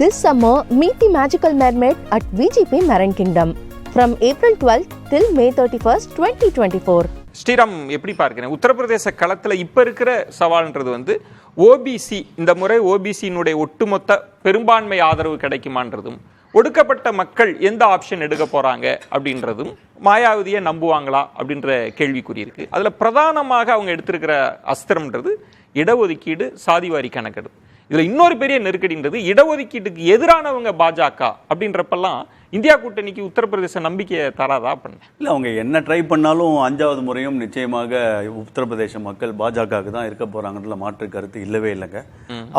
This summer, meet the magical mermaid at VGP Marine Kingdom from April 12th till May 31st, 2024. Sriram எப்படி பார்க்கிறேன்? உத்தரப்பிரதேச களத்தில் இப்போ இருக்கிற சவால்ன்றது வந்து ஓபிசி, இந்த முறை ஓபிசியினுடைய ஒட்டுமொத்த பெரும்பான்மை ஆதரவு கிடைக்குமான்றதும், ஒடுக்கப்பட்ட மக்கள் எந்த ஆப்ஷன் எடுக்க போகிறாங்க அப்படின்றதும், மாயாவதியை நம்புவாங்களா அப்படின்ற கேள்விக்குறி இருக்குது. அதில் பிரதானமாக அவங்க எடுத்திருக்கிற அஸ்திரம்ன்றது இடஒதுக்கீடு, சாதிவாரி கணக்கெடு. இதில் இன்னொரு பெரிய நெருக்கடின்றது இடஒதுக்கீட்டுக்கு எதிரானவங்க பாஜக அப்படின்றப்பெல்லாம் இந்தியா கூட்டணிக்கு உத்தரப்பிரதேச நம்பிக்கையை தராதா பண்ண? இல்லை, அவங்க என்ன ட்ரை பண்ணாலும் 5வது முறையும் நிச்சயமாக உத்தரப்பிரதேச மக்கள் பாஜகவுக்கு தான் இருக்க போகிறாங்கன்றதுல மாற்று கருத்து இல்லவே இல்லைங்க.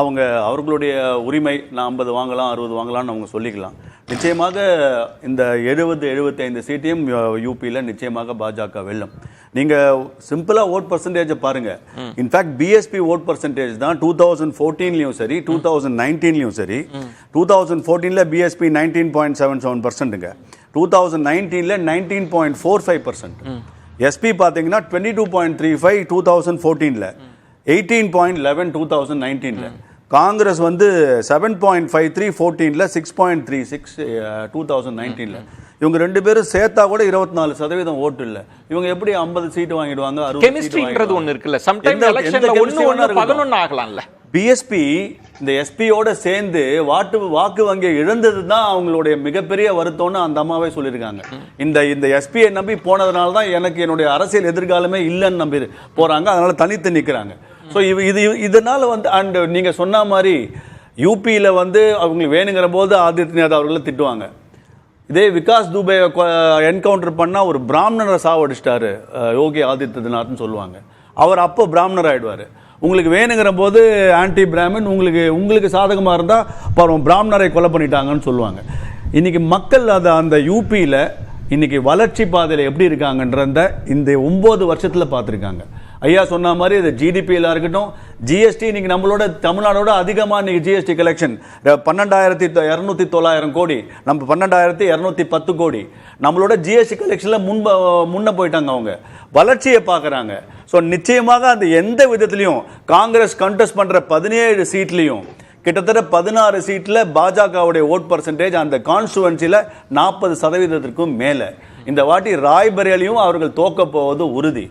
அவங்க அவர்களுடைய உரிமை, நான் 50 வாங்கலாம் 60 வாங்கலாம்னு அவங்க சொல்லிக்கலாம். நிச்சயமாக இந்த 70-75 சீட்டையும் யூபியில் நிச்சயமாக பாஜக வெல்லும். நீங்கள் சிம்பிளாக ஓட் பர்சன்டேஜை பாருங்கள். இன்ஃபேக்ட் பிஎஸ்பி ஓட் பர்சன்டேஜ் தான் 2014லையும் சரி 2019லையும் சரி. 2014ல் பிஎஸ்பி 19.77%ங்க, 2019ல் 19.45%. எஸ்பி பார்த்தீங்கன்னா 22.35 2014ல், 18.11 2019ல். காங்கிரஸ் வந்து 7.53 14ல், 6.36 2019ல். இவங்க ரெண்டு பேரும் சேர்த்தா கூட 24% ஓட்டு இல்ல. இவங்க எப்படி 50 சீட்டு வாங்கிடுவாங்க? 60 கெமிஸ்ட்ரின்றது ஒன்னு இருக்குல்ல, சம்டைம்ஸ் எலெக்ஷன்ல 1-11 ஆகலாம்ல. பிஎஸ்பி இந்த எஸ்பியோட சேர்ந்து வாக்கு வங்கியை இழந்தது தான் அவங்களுடைய மிகப்பெரிய வருத்தம்னு அந்த அம்மாவே சொல்லியிருக்காங்க. இந்த எஸ்பியை நம்பி போனதுனால தான் எனக்கு என்னுடைய அரசியல் எதிர்காலமே இல்லைன்னு நம்பி போறாங்க. அதனால தனித்து நிற்கிறாங்க. ஸோ இதனால வந்து அண்ட் நீங்க சொன்ன மாதிரி யூபியில் வந்து அவங்களுக்கு வேணுங்கிற போது ஆதித்யநாத் அவர்களை திட்டுவாங்க. இதே விகாஸ் துபே என்கவுண்டர் பண்ணால் ஒரு பிராமணரை சாவடிச்சிட்டாரு யோகி ஆதித்யநாத்னு சொல்லுவாங்க. அவர் அப்போ பிராமணர் ஆயிடுவார். உங்களுக்கு வேணுங்கிற போது ஆன்டி பிராமின், உங்களுக்கு சாதகமாக இருந்தால் அப்புறம் பிராமணரை கொலை பண்ணிட்டாங்கன்னு சொல்லுவாங்க. இன்னைக்கு மக்கள் அந்த யூபியில் இன்னைக்கு வளர்ச்சி பாதையில் எப்படி இருக்காங்கன்றத இந்த 9 வருஷத்தில் பார்த்துருக்காங்க. ஐயா சொன்ன மாதிரி இது ஜிடிபியில் இருக்கட்டும், ஜிஎஸ்டி இன்னைக்கு நம்மளோட தமிழ்நாடோட அதிகமாக இன்னைக்கு ஜிஎஸ்டி கலெக்ஷன் 12,209 கோடி, நம்ம 12,210 கோடி. நம்மளோட ஜிஎஸ்டி கலெக்ஷனில் முன்ன போயிட்டாங்க. அவங்க வளர்ச்சியை பார்க்குறாங்க. ஸோ நிச்சயமாக அந்த எந்த விதத்திலையும் காங்கிரஸ் கண்டெஸ்ட் பண்ணுற 17 சீட்லையும் கிட்டத்தட்ட 16 சீட்டில் பாஜகவுடைய ஓட் பர்சன்டேஜ் அந்த கான்ஸ்டுவன்சியில் 40%க்கும் மேலே. இந்த வாட்டி ராய்பரேலியும் அவர்கள் தோக்க போவது உறுதி.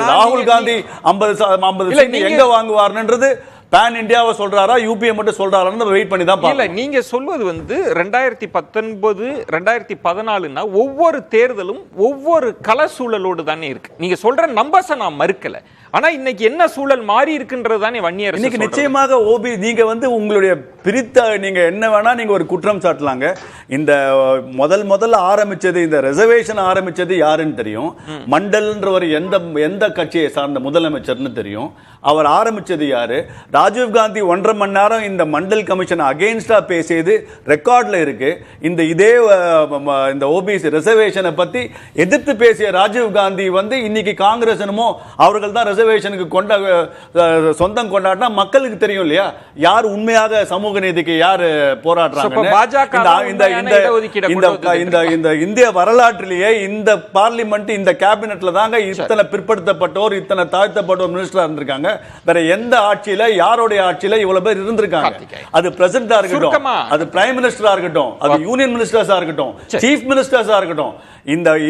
ராகுல் காந்தி 50 சீட் எங்க வாங்குவார்ன்றது பேன் இந்தியாவை சொல்றாரா யூபிஏ மட்டும் சொல்றாரான்னு வெயிட் பண்ணி தான் பார்க்கணும். நீங்க சொல்வது வந்து 2019 2014னா ஒவ்வொரு தேர்தலும் ஒவ்வொரு கள சூழலோடு தானே இருக்கு. நீங்க சொல்ற நம்பர்ஸை நான் மறுக்கல. ஆனா இன்னைக்கு என்ன சூழல் மாறி இருக்குன்றது தானே வன்னியர். இன்னைக்கு நிச்சயமாக ஓபி நீங்க வந்து உங்களுடைய பிரித்த நீங்க என்ன வேணா நீங்க ஒரு குற்றம் சாட்டலாங்க. இந்த முதல்ல ஆரம்பிச்சது, இந்த ரிசர்வேஷன் ஆரம்பிச்சது யாருன்னு தெரியும். மண்டல்ன்றவர் எந்த கட்சியை சார்ந்த முதலமைச்சர்னு தெரியும். அவர் ஆரம்பிச்சது யாரு? ராஜீவ் காந்தி 1.5 மணி நேரம் இந்த மண்டல் கமிஷன் அகெயின்ஸ்டா பேசியது ரெக்கார்ட்ல இருக்கு. இந்த ஓபிசி ரிசர்வேஷனை பத்தி எதிர்த்து பேசிய ராஜீவ் காந்தி வந்து இன்னைக்கு காங்கிரஸ் அவர்கள் தான் ரிசர்வேஷனுக்கு சொந்தம் கொண்டாடினா மக்களுக்கு தெரியும் இல்லையா, யார் உண்மையாக சமூக நீதிக்கு யார் போராடுறாங்க. இந்த இந்திய வரலாற்றிலேயே இந்த பார்லிமெண்ட், இந்த கேபினெட்ல தாங்க இத்தனை பிற்படுத்தப்பட்டோர், இத்தனை தாழ்த்தப்பட்டோர் மினிஸ்டரா இருந்திருக்காங்க. வேற எந்த ஆட்சியில, யாருடைய ஆட்சியில இவ்வளவு பேர் இருந்திருக்காங்க? அது பிரசிடண்டா இருக்கட்டும், அது பிரைம் மினிஸ்டரா இருக்கட்டும், அது யூனியன் மினிஸ்டர்ஸா இருக்கட்டும், சீஃப் மினிஸ்டர்ஸா இருக்கட்டும்,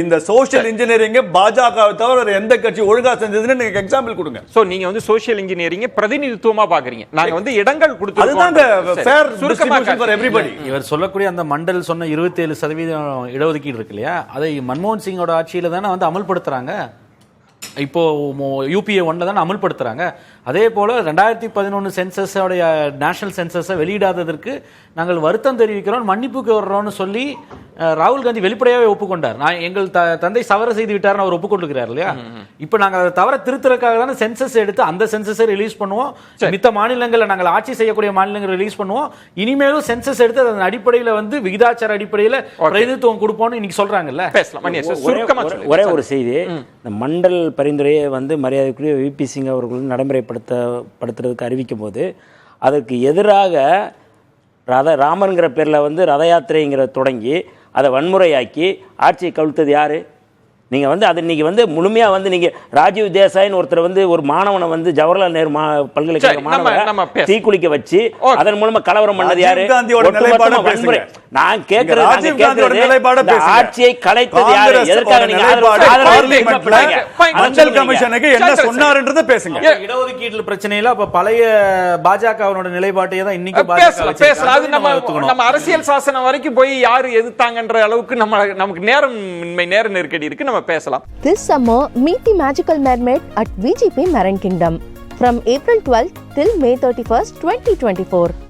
இந்த சோஷியல் இன்ஜினியரிங் பாஜகவை தவிர எந்த கட்சி ஒழுங்கா செஞ்சதுன்னு நீங்க எக்ஸாம்பிள் கொடுங்க. சோ நீங்க வந்து சோஷியல் இன்ஜினியரிங் பிரதிநிதித்துவமா பாக்குறீங்க. நாங்க வந்து இடங்கள் கொடுத்து அதுதாங்க ஃபேர் டிஸ்ட்ரிபியூஷன் ஃபார் எவரிபடி. இவர் சொல்லக்கூடிய அந்த மண்டல் சொன்ன 27% இடஒதுக்கீடு இருக்கு இல்லையா, அதை மன்மோகன் சிங்கோட ஆட்சியில தானே வந்து அமல்படுத்துறாங்க. இப்போ யூபிஏ 1ல தான் அமல்படுத்துறாங்க. அதே போல 2011 சென்சஸோடைய நேஷனல் சென்சஸை வெளியிடாததற்கு நாங்கள் வருத்தம் தெரிவிக்கிறோம், மன்னிப்புக்கு வர்றோம்னு சொல்லி ராகுல் காந்தி வெளிப்படையாவே ஒப்புக்கொண்டார். நான் எங்கள் தந்தை தவறு செய்து விட்டார்னு அவர் ஒப்புக்கொண்டிருக்கிறார் இல்லையா. இப்போ நாங்கள் அதை தவற திருத்தறதுக்காக தானே சென்சஸ் எடுத்து அந்த சென்சஸை ரிலீஸ் பண்ணுவோம். மித்த மாநிலங்களில் நாங்கள் ஆட்சி செய்யக்கூடிய மாநிலங்கள் ரிலீஸ் பண்ணுவோம். இனிமேலும் சென்சஸ் எடுத்து அதன் அடிப்படையில் வந்து விகிதாச்சார அடிப்படையில் பிரதிநிதித்துவம் கொடுப்போம்னு இன்னைக்கு சொல்றாங்கல்ல. ஒரே ஒரு செய்தி, இந்த மண்டல் பரிந்துரையை வந்து மரியாதைக்குரிய விபி சிங் அவர்கள் நடைமுறைப்படுத்துறதுக்கு அறிவிக்கும் போது அதற்கு எதிராக ராமருங்கிற பேரில் வந்து ரத யாத்திரைங்கிற தொடங்கி அதை வன்முறையாக்கி ஆட்சியை கவிழ்த்தது யாரு? நீங்கள் வந்து அது இன்னைக்கு வந்து முழுமையாக வந்து நீங்கள் ராஜீவ் தேசாய்னு ஒருத்தர் வந்து ஒரு மாணவனை வந்து ஜவஹர்லால் நேரு பல்கலைக்கழக சரி, மாணவரை நம்ம பேச- தீக்குளிக்க வச்சு அதன் மூலமா கலவரம் பண்ணது யாரு? ராஜீவ் காந்தியோட ஒட்டுமொத்தமா நிலைப்பாடை வன்முறை. பேசுங்க. நான் கேட்கறது ராஜீவ் காந்தியோட நிலைப்பாடை இந்த பேசுங்க. ஆட்சியை கலைத்தது யாரு? காங்கிரஸ் எதற்காக நீங்க நிலைப்பாடு ஆதரவு பார்லிமெண்ட்ல fine. மண்டல் கமிஷனுக்கு என்ன சரி, சரி. சொன்னாருன்றதை பேசுங்க. இடஒதுக்கீட்டுல பிரச்சனையில அப்ப பழைய பாஜகவினோட நிலைப்பாட்டையே தான் இன்னைக்கு பேசலாம் பேசலாம். அது நம்ம அரசியல் சாசனம் வரைக்கும் போய் யாரு எதிர்த்தாங்கன்ற அளவுக்கு நமக்கு நேர நெருக்கடி இருக்கு. நம்ம பேசலாம். This summer, meet the magical mermaid at VGP Marine Kingdom from April 12th till May 31st, 2024.